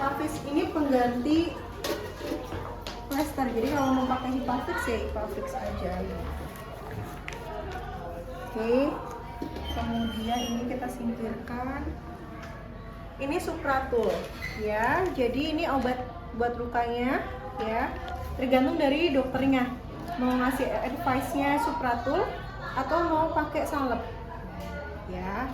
Hipafix ini pengganti plester. Jadi kalau mau pakai Hipafix ya Hipafix aja gitu. Oke. Kemudian ini kita singkirkan. Ini Supratul ya. Jadi ini obat buat lukanya ya. Tergantung dari dokternya. Mau ngasih advice-nya Supratul atau mau pakai salep. Ya.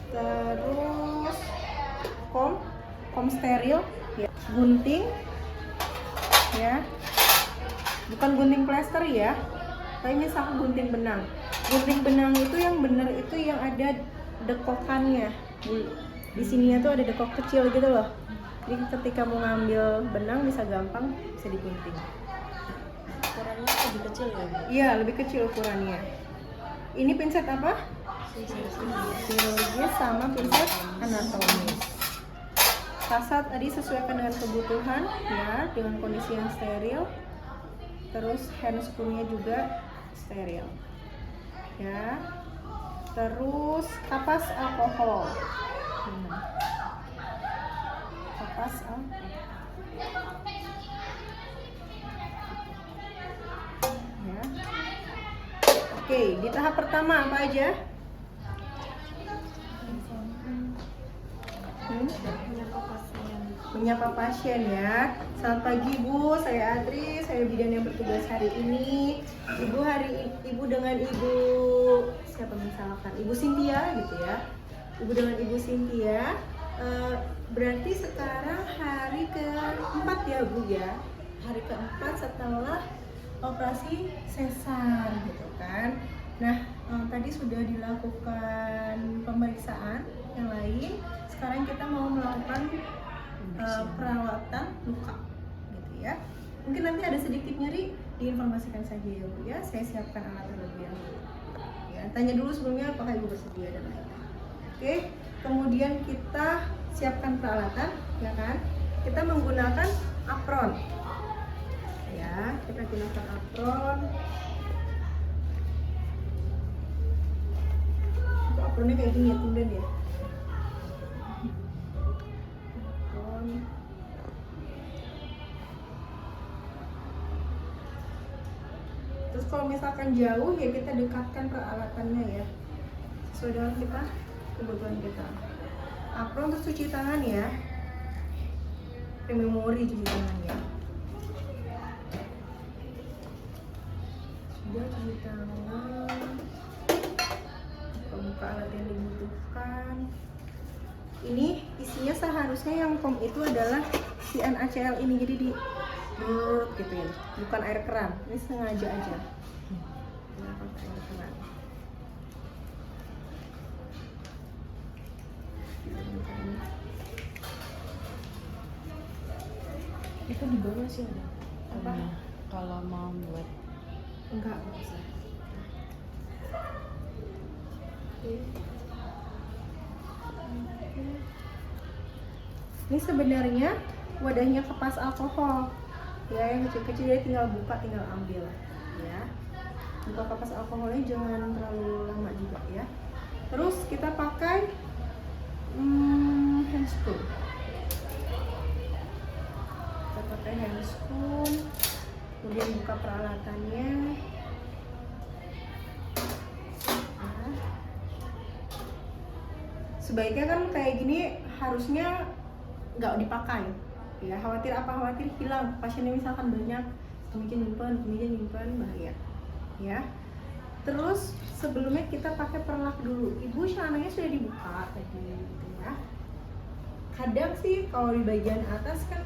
Terus kom steril ya. Gunting ya. Bukan gunting plester ya. Tapi misalkan gunting benang. Gunting benang itu yang benar itu yang ada dekokannya. Di sininya tuh ada dekok kecil gitu loh. Jadi ketika mau ngambil benang bisa gampang, bisa digunting. Ukurannya lebih kecil ya? Iya, lebih kecil ukurannya. Ini pinset apa? Chirurgis sama pinset anatomis. Rasa tadi sesuaikan dengan kebutuhan ya, dengan kondisi yang steril. Terus handscoon-nya juga steril. Ya. Terus kapas alkohol. Kapas ya. Oke, di tahap pertama apa aja? Menyapa pasien ya. Selamat pagi Bu, saya Adri, saya bidan yang bertugas hari ini. Ibu dengan Ibu siapa misalkan? Ibu Cynthia gitu ya. Ibu dengan Ibu Cynthia. Berarti sekarang hari keempat ya Bu ya. Hari keempat setelah operasi sesar gitu kan. Nah, tadi sudah dilakukan pemeriksaan yang lain. Sekarang kita mau melakukan perawatan luka gitu ya. Mungkin nanti ada sedikit nyeri, diinformasikan saja ya Bu ya. Saya siapkan alat terlebih dahulu. Ya, tanya dulu sebelumnya apakah Ibu bersedia dan lain-lain. Oke, kemudian kita siapkan peralatan ya kan. Kita menggunakan apron. Ya, kita gunakan apron. Apronnya kayak gini ya, tumben ya. Terus kalau misalkan jauh ya kita dekatkan peralatannya ya, sesuai dengan kita kebutuhan kita. Apron terus cuci tangan ya, memori cuci tangannya. Sudah cuci tangan, buka alat yang dibutuhkan. Ini isinya seharusnya yang itu adalah si NaCl ini, jadi di gitu ya, bukan air keran. Ini sengaja aja. Nah, pakai air keran. Itu di bawah sih ada. Apa? Kalau mau buat Enggak bisa. Ini sebenarnya wadahnya kapas alkohol. Ya, yang kecil-kecil dia tinggal buka, tinggal ambil ya. Buka kapas alkoholnya jangan terlalu lama juga ya. Terus kita pakai handscoon. Kita pakai handscoon, kemudian buka peralatannya. Nah, sebaiknya kan kayak gini harusnya nggak dipakai ya, khawatir hilang pasiennya, misalkan banyak kemudian nyimpan bahaya ya. Terus sebelumnya kita pakai perlak dulu. Ibu celananya sudah dibuka tadi gitu ya. Kadang sih kalau di bagian atas kan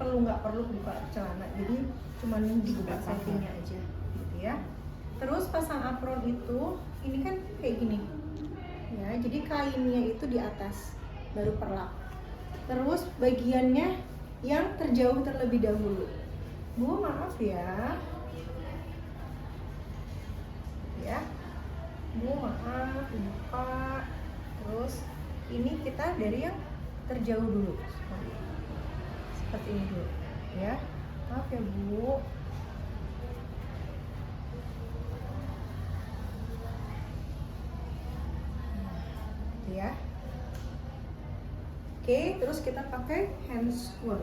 nggak perlu buka celana, jadi cuman dibuka settingnya aja gitu ya. Terus pasang apron itu, ini kan kayak gini ya, jadi kainnya itu di atas baru perlak. Terus bagiannya yang terjauh terlebih dahulu. Bu, maaf ya. Ya. Bu, maaf, dibuka. Terus ini kita dari yang terjauh dulu. Seperti ini dulu, ya. Maaf ya, Bu. Ya. Oke. Oke, terus kita pakai hand spoon.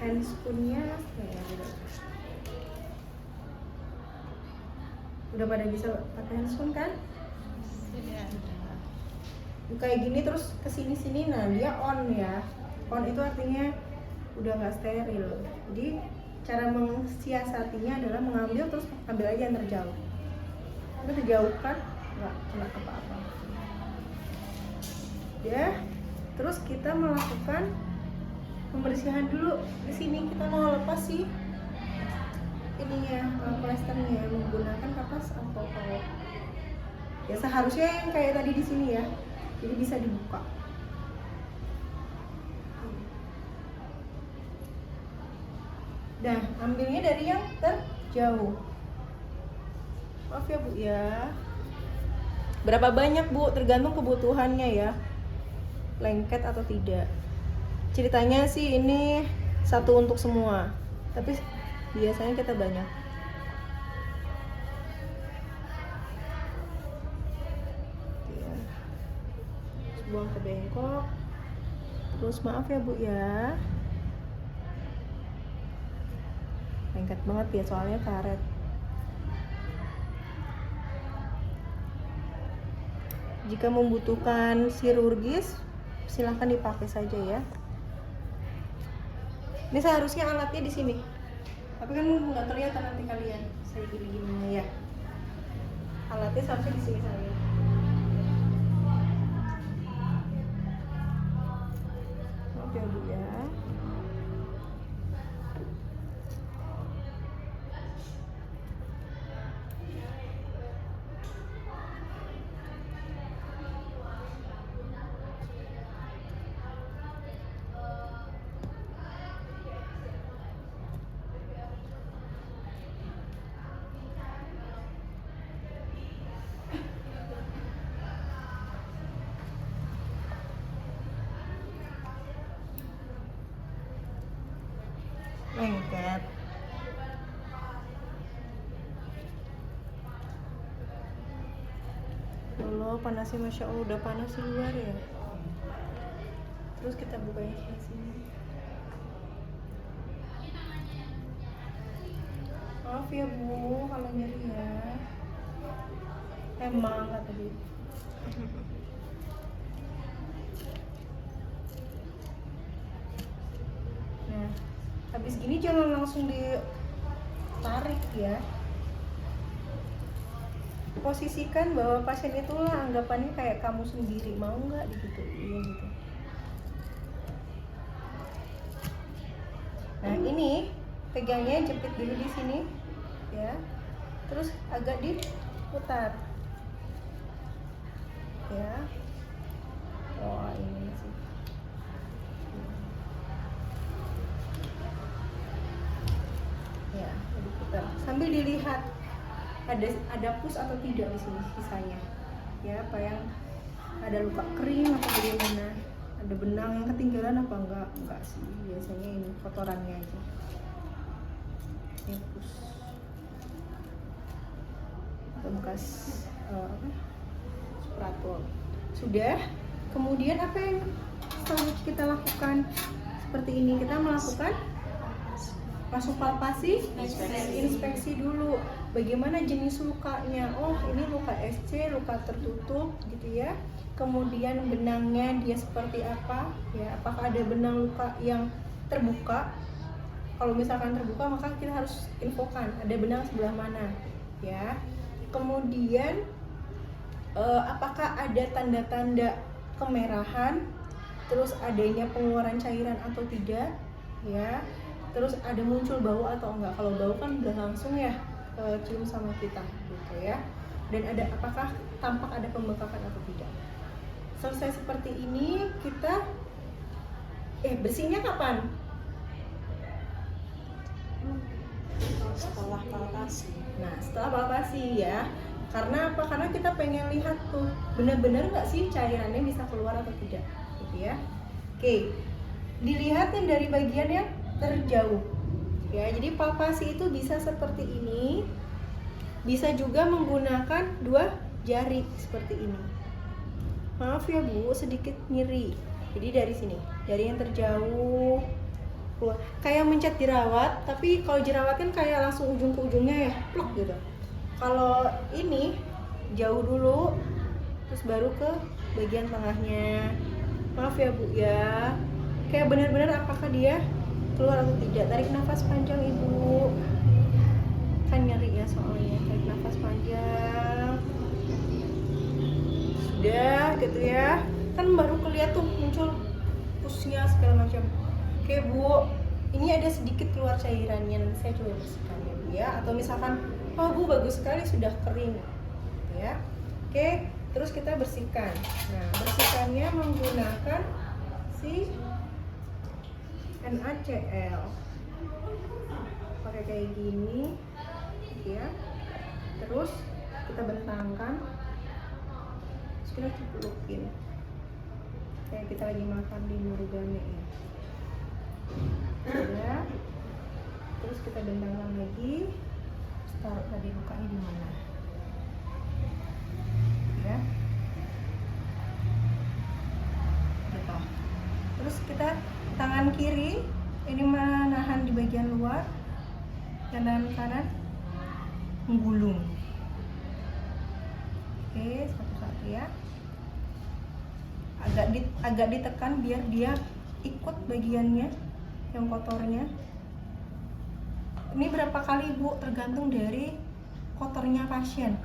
Hand spoonnya udah pada bisa pakai hand spoon kan? Kayak gini terus kesini-sini, nah dia on ya. On itu artinya udah nggak steril. Jadi cara mensiasatinya adalah mengambil terus ambil aja yang terjauh. Itu dijauhkan nggak kena apa-apa. Ya, terus kita melakukan pembersihan dulu. Di sini kita mau lepas sih ininya, plesternya menggunakan kapas alkohol. Ya seharusnya yang kayak tadi di sini ya. Jadi bisa dibuka. Nah, ambilnya dari yang terjauh. Maaf ya Bu ya. Berapa banyak Bu? Tergantung kebutuhannya ya. Lengket atau tidak. Ceritanya sih ini satu untuk semua. Tapi biasanya kita banyak. Buang ke bengkok. Terus maaf ya Bu ya. Lengket banget ya soalnya karet. Jika membutuhkan chirurgis, silahkan dipakai saja ya. Ini seharusnya alatnya di sini. Tapi kan nggak kelihatan nanti kalian. Saya gini-gini ya. Alatnya seharusnya di sini saya. Ya Bu ya. Lengket. Allah panasnya, Masya Allah, udah panas di luar ya. Terus kita bukanya di sini. Maaf ya Bu kalau nyeri ya. Emang kata dia. Nah, habis gini jangan langsung ditarik ya. Posisikan bahwa pasien itulah anggapannya kayak kamu sendiri, mau nggak digituin gitu. Nah ini pegangnya, jepit dulu di sini ya, terus agak diputar ya. Oh ini sih. Ya, diputar sambil dilihat ada pus atau tidak di sini sisanya ya, apa yang ada luka kering atau bagaimana, ada benang yang ketinggalan apa enggak sih, biasanya ini kotorannya aja ini pus atau bekas spratol. Sudah, kemudian apa yang selanjutnya kita lakukan seperti ini, kita melakukan masuk palpasi, inspeksi dulu bagaimana jenis lukanya. Oh ini luka SC, luka tertutup gitu ya. Kemudian benangnya dia seperti apa ya, apakah ada benang luka yang terbuka. Kalau misalkan terbuka maka kita harus infokan ada benang sebelah mana ya. Kemudian apakah ada tanda-tanda kemerahan, terus adanya pengeluaran cairan atau tidak ya. Terus ada muncul bau atau enggak. Kalau bau kan udah langsung ya cium sama kita gitu ya. Dan ada apakah tampak ada pembengkakan atau tidak. Selesai seperti ini kita bersihnya kapan? Setelah palpasi. Nah setelah palpasi ya. Karena apa? Karena kita pengen lihat tuh benar-benar nggak sih cairannya bisa keluar atau tidak gitu ya. Oke, dilihatin dari bagian yang terjauh ya. Jadi palpasi itu bisa seperti ini, bisa juga menggunakan dua jari seperti ini. Maaf ya Bu, sedikit nyeri. Jadi dari sini, dari yang terjauh keluar. Kayak mencet jerawat, tapi kalau jerawat kan kayak langsung ujung ke ujungnya ya, plok gitu. Kalau ini jauh dulu, terus baru ke bagian tengahnya. Maaf ya Bu ya. Kayak benar-benar apakah dia keluar atau tidak. Tarik nafas panjang Ibu. Kan nyeri ya soalnya. Tarik nafas panjang. Sudah gitu ya. Kan baru kelihatan tuh muncul pusnya segala macam. Oke Bu, ini ada sedikit keluar cairannya. Nanti saya coba bersihkan ya Bu ya. Atau misalkan, oh Bu bagus sekali sudah kering gitu ya. Oke, terus kita bersihkan. Nah, bersihkannya menggunakan si NaCl. Pakai kayak gini ya. Terus kita bentangkan. Terus kita ceplukin. Kayak kita lagi makan di Nurugame ya. Udah. Terus kita bentangkan lagi. Taruh tadi lukanya di mana? Ya. Gitu. Terus kita tangan kiri ini menahan di bagian luar, dan tangan kanan menggulung. Oke, satu-satu ya. Agak ditekan biar dia ikut bagiannya yang kotornya. Ini berapa kali Bu, tergantung dari kotornya pasien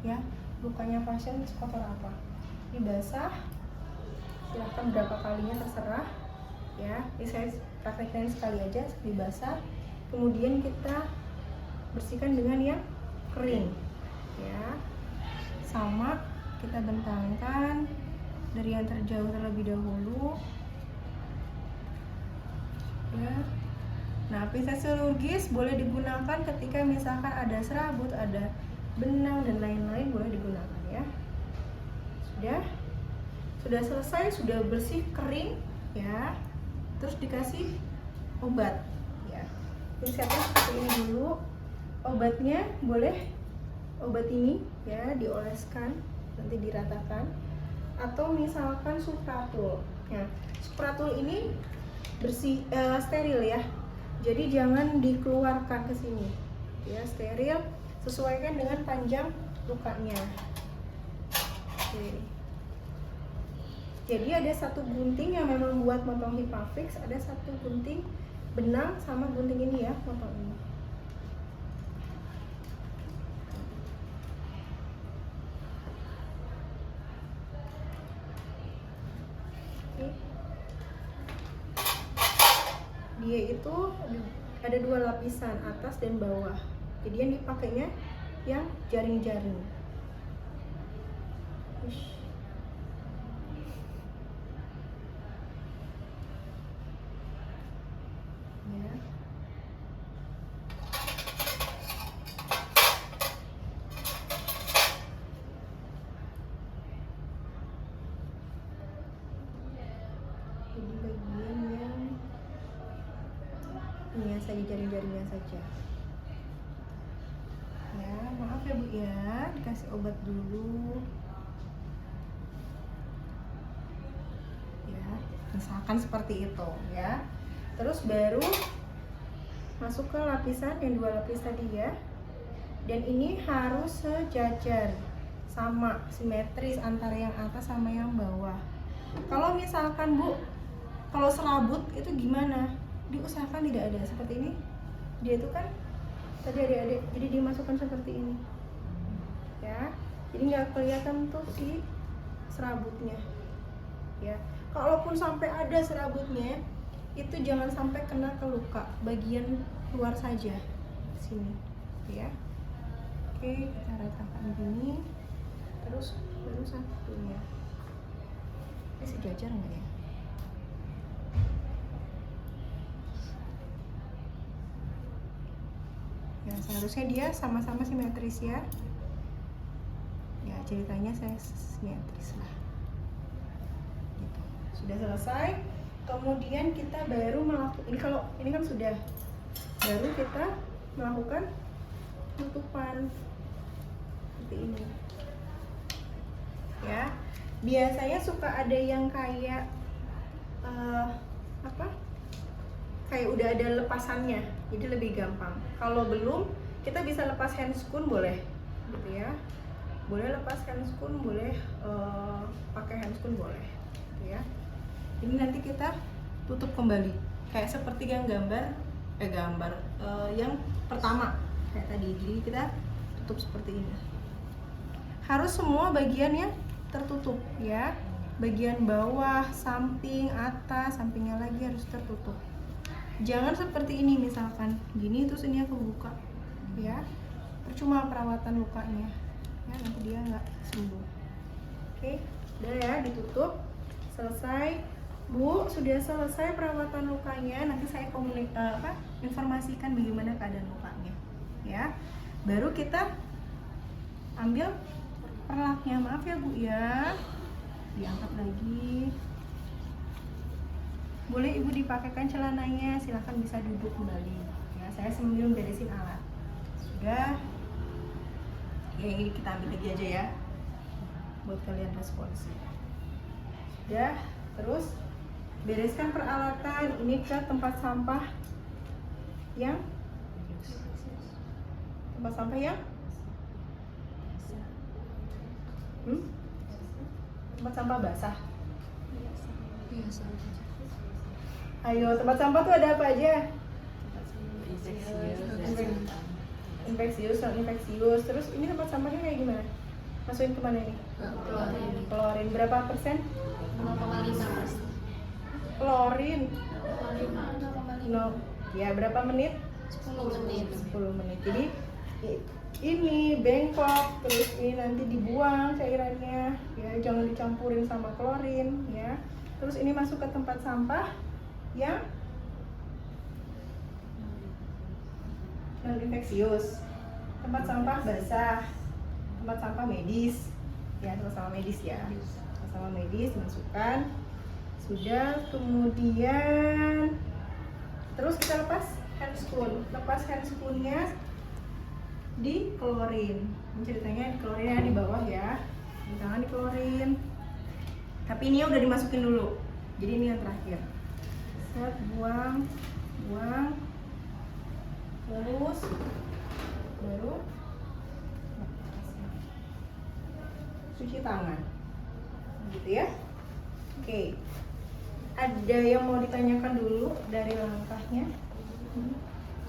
ya. Lukanya pasien kotor apa. Ini basah, silahkan berapa kalinya terserah ya. Ini saya praktekkan sekali aja, sekali basah. Kemudian kita bersihkan dengan yang kering ya. Sama kita bentangkan dari yang terjauh terlebih dahulu ya. Nah, pinset chirurgis boleh digunakan ketika misalkan ada serabut, ada benang dan lain-lain, boleh digunakan ya. Sudah selesai, sudah bersih, kering ya. Terus dikasih obat ya. Pinsetnya seperti ini dulu. Obatnya boleh obat ini ya, dioleskan, nanti diratakan, atau misalkan supratul. Nah, supratul ini bersih, steril ya. Jadi jangan dikeluarkan ke sini. Ya, steril, sesuaikan dengan panjang lukanya. Oke. Jadi ada satu gunting yang memang buat motong hipafix, ada satu gunting benang sama gunting ini ya, motong ini. Oke. Dia itu ada dua lapisan, atas dan bawah. Jadi yang dipakainya yang jaring-jaring. Ya. Jadi bagian yang ini saja, jaring-jaringnya saja. Ya, maaf ya Bu ya, dikasih obat dulu. Ya, misalkan seperti itu ya. Terus baru masuk ke lapisan yang dua lapis tadi ya. Dan ini harus sejajar, sama, simetris antara yang atas sama yang bawah. Kalau misalkan Bu, kalau serabut itu gimana? Diusahakan tidak ada seperti ini. Dia itu kan tadi adik-adik, jadi dimasukkan seperti ini ya. Jadi nggak kelihatan tuh si serabutnya ya. Kalaupun sampai ada serabutnya, itu jangan sampai kena ke luka, bagian luar saja sini ya. Oke, kita ratakan gini. Terus baru satunya. Ini sejajar nggak ya? Ya, seharusnya dia sama-sama simetris ya. Ya, ceritanya saya simetris lah. Gitu. Sudah selesai. Kemudian kita baru melakukan ini, kalau ini kan sudah, baru kita melakukan tutupan seperti ini. ya. Biasanya suka ada yang kayak apa? Kayak udah ada lepasannya, jadi lebih gampang. Kalau belum, kita bisa lepas handscoon boleh, gitu ya. Boleh lepas handscoon, boleh pakai handscoon boleh, gitu ya. Ini nanti kita tutup kembali, kayak seperti yang yang pertama kayak tadi. Jadi kita tutup seperti ini. Harus semua bagiannya tertutup ya. Bagian bawah, samping, atas, sampingnya lagi harus tertutup. Jangan seperti ini misalkan gini terus ini aku buka ya, percuma perawatan lukanya ya, nanti dia nggak sembuh. Oke, udah ya, ditutup, selesai. Bu, sudah selesai perawatan lukanya, nanti saya informasikan bagaimana keadaan lukanya ya. Baru kita ambil perlaknya. Maaf ya Bu ya, diangkat lagi. Boleh Ibu dipakaikan celananya, silahkan bisa duduk kembali ya. Saya sambil beresin alat. Sudah ya, ini kita ambil lagi aja ya buat kalian responsif. Sudah, terus bereskan peralatan ini ke tempat sampah yang tempat sampah basah. Ayo, tempat sampah tuh ada apa aja? Infeksius, non infeksius. Terus ini tempat sampahnya kayak gimana? Masukin kemana ini? Klorin. Berapa persen? 0,5%. Klorin. No. Ya, berapa menit? 10 menit. 10 menit. Jadi ini bengkok, terus ini nanti dibuang cairannya. Ya, jangan dicampurin sama klorin ya. Terus ini masuk ke tempat sampah yang non infeksius, tempat sampah basah, tempat sampah medis ya, sama medis ya, sama medis dimasukkan. Sudah, kemudian terus kita lepas handscoonnya di klorin. Ini ceritanya klorinnya di bawah ya, jangan di klorin, tapi ini udah dimasukin dulu, jadi ini yang terakhir. Set, buang, terus baru cuci tangan, gitu ya. Oke, ada yang mau ditanyakan dulu dari langkahnya?